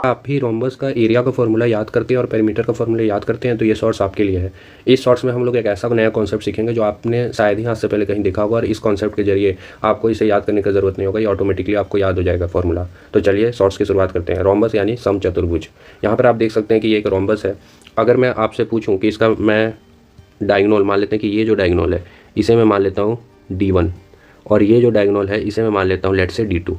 आप भी रोम्बस का एरिया का फॉर्मूला याद करते हैं और पेरीमीटर का फॉर्मूला याद करते हैं तो ये शॉर्ट्स आपके लिए है। इस शॉर्ट्स में हम लोग एक ऐसा नया कॉन्सेप्ट सीखेंगे जो आपने शायद ही आज से पहले कहीं देखा होगा, और इस कॉन्सेप्ट के जरिए आपको इसे याद करने की ज़रूरत नहीं होगा, ये ऑटोमेटिकली आपको याद हो जाएगा फॉर्मूला। तो चलिए शॉर्ट्स की शुरुआत करते हैं। रोम्बस यानी समचतुर्भुज। यहाँ पर आप देख सकते हैं कि ये एक रोम्बस है। अगर मैं आपसे पूछूँ कि इसका मैं डायगोनल मान लेते हैं कि ये जो डायगोनल है इसे मैं मान लेता हूँ D1, और ये जो डायगोनल है इसे मैं मान लेता हूँ लेट से D2।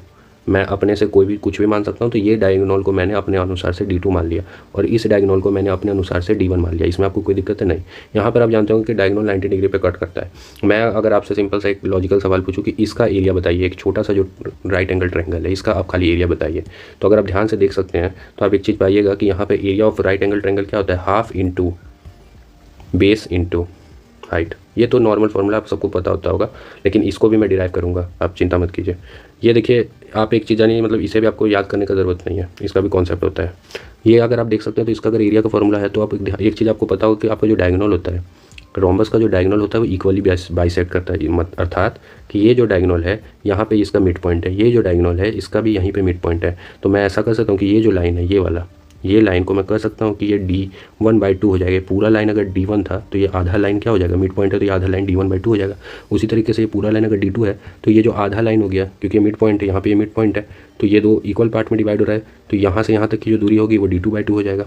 मैं अपने से कोई भी कुछ भी मान सकता हूँ, तो ये डायगोनल को मैंने अपने अनुसार से D2 मान लिया और इस डायगोनल को मैंने अपने अनुसार से D1 मान लिया। इसमें आपको कोई दिक्कत है नहीं। यहाँ पर आप जानते हो कि डायगोनल 90 डिग्री पे कट करता है। मैं अगर आपसे सिंपल सा एक लॉजिकल सवाल पूछूँ कि इसका एरिया बताइए, एक छोटा सा जो राइट एंगल ट्रायंगल है इसका आप खाली एरिया बताइए, तो अगर आप ध्यान से देख सकते हैं तो आप एक चीज़ पाइएगा कि यहाँ पर area of right angle triangle क्या होता है, half into base into height. ये तो नॉर्मल फॉर्मूला आप सबको पता होगा, लेकिन इसको भी मैं डिराइव करूँगा, आप चिंता मत कीजिए। ये देखिए आप एक चीज़ जानिए, मतलब इसे भी आपको याद करने का ज़रूरत नहीं है, इसका भी कॉन्सेप्ट होता है। ये अगर आप देख सकते हैं तो इसका अगर एरिया का फॉर्मूला है तो आप एक चीज़ आपको पता हो कि आपका जो डायगोनल होता है, रोम्बस का जो डायगोनल होता है वो इक्वली बाइसेक्ट करता है, अर्थात कि ये जो डायगोनल है यहाँ पे इसका मिड पॉइंट है, ये जो डायगोनल है इसका भी यहीं पे मिड पॉइंट है। तो मैं ऐसा कर सकता हूँ कि ये जो लाइन है, ये वाला, ये लाइन को मैं कह सकता हूँ कि ये D1/2 हो जाएगा। पूरा लाइन अगर D1 था तो ये आधा लाइन क्या हो जाएगा, मिड पॉइंट है तो ये आधा लाइन D1/2 हो जाएगा। उसी तरीके से ये पूरा लाइन अगर D2 है तो ये जो आधा लाइन हो गया, क्योंकि मिड पॉइंट है यहाँ पे, ये मिड पॉइंट है तो ये दो इक्वल पार्ट में डिवाइड हो रहा है, तो यहाँ से यहाँ तक की जो दूरी होगी वो D2/2 हो जाएगा।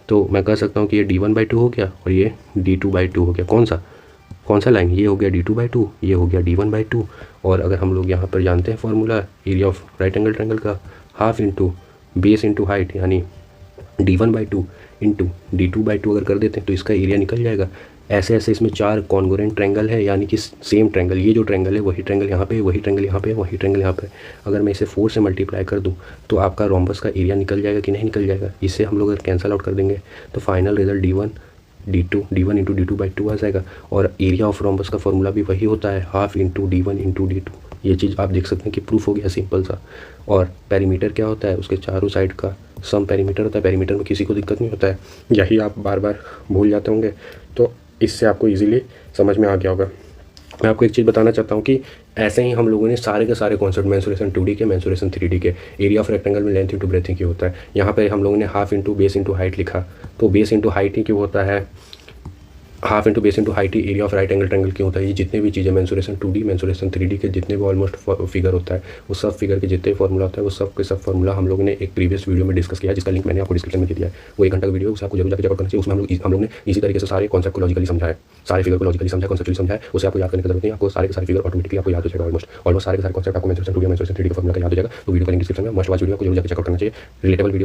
तो मैं कह सकता हूँ कि ये D1/2 हो गया और ये D2/2 हो गया। कौन सा लाइन, ये हो गया D2/2, ये हो गया D1/2। और अगर हम लोग यहाँ पर जानते हैं formula area of right angle triangle का, half into base into height, यानी D1/2 इंटू D2/2 अगर कर देते हैं तो इसका एरिया निकल जाएगा। ऐसे ऐसे इसमें 4 कॉन्ग्रुएंट ट्रायंगल है, यानी कि सेम ट्रायंगल, ये जो ट्रायंगल है वही ट्रायंगल यहाँ पे, वही ट्रायंगल यहाँ पे, वही ट्रायंगल यहाँ पे। अगर मैं इसे 4 से मल्टीप्लाई कर दूँ तो आपका रोम्बस का एरिया निकल जाएगा कि नहीं निकल जाएगा। इसे हम लोग अगर कैंसल आउट कर देंगे तो final result D1 into D2/2 आ जाएगा। और एरिया ऑफ रोम्बस का फॉर्मूला भी वही होता है, half into D1 into D2। ये चीज़ आप देख सकते हैं कि प्रूफ हो गया सिंपल सा। और पेरीमीटर क्या होता है, उसके चारों साइड का सम पेरीमीटर होता है। पेरीमीटर में किसी को दिक्कत नहीं होता है, यही आप बार बार भूल जाते होंगे, तो इससे आपको इजीली समझ में आ गया होगा। मैं आपको एक चीज़ बताना चाहता हूँ कि ऐसे ही हम लोगों ने सारे के सारे कॉन्सेप्ट मेंसुरेशन 2D के, मेंसुरेशन 3D के, एरिया ऑफ रेक्टेंगल में लेंथ इंटू ब्रेथ ही क्यों होता है। यहाँ पे हम लोगों ने half into base into height लिखा, तो बेस इंटू हाइट ही क्यों होता है, half into base into height he area of right angle triangle क्यों होता है। ये जितने भी चीज़ें मेंसुरेशन 2D मेंसुरेशन 3D के जितने भी ऑलमोस्ट फिगर होता है, वो सब फिगर के जितने फॉर्मूला होता है वो सब के सब फॉर्मूला हम लोगों ने एक प्रीवियस वीडियो में डिस्कस किया है, जिसका लिंक मैंने आपको डिस्क्रिप्शन में दिया है। वो 1 घंटा का वीडियो है, उसे आपको जरूर जाकर चेक करना चाहिए। उसमें हम लोग ने इसी तरीके से सारे कॉन्सेप्ट को लॉजिकली समझाया, सारे फिगर को लॉजिकली समझाया, कॉन्सेप्टली समझाया। उसे आपको याद करने की जरूरत नहीं, आपको सारे के सारे फिगर ऑटोमेटिकली आपको याद हो जाएगा। ऑलमोस्ट सारे के सारे कॉन्सेप्ट आपको मेंसुरेशन 2D मेंसुरेशन 3D के फॉर्मूला का याद हो जाएगा। तो वीडियो का लिंक डिस्क्रिप्शन में, मस्ट वॉच वीडियो को जरूर जाकर चेक करना चाहिए। Relatable video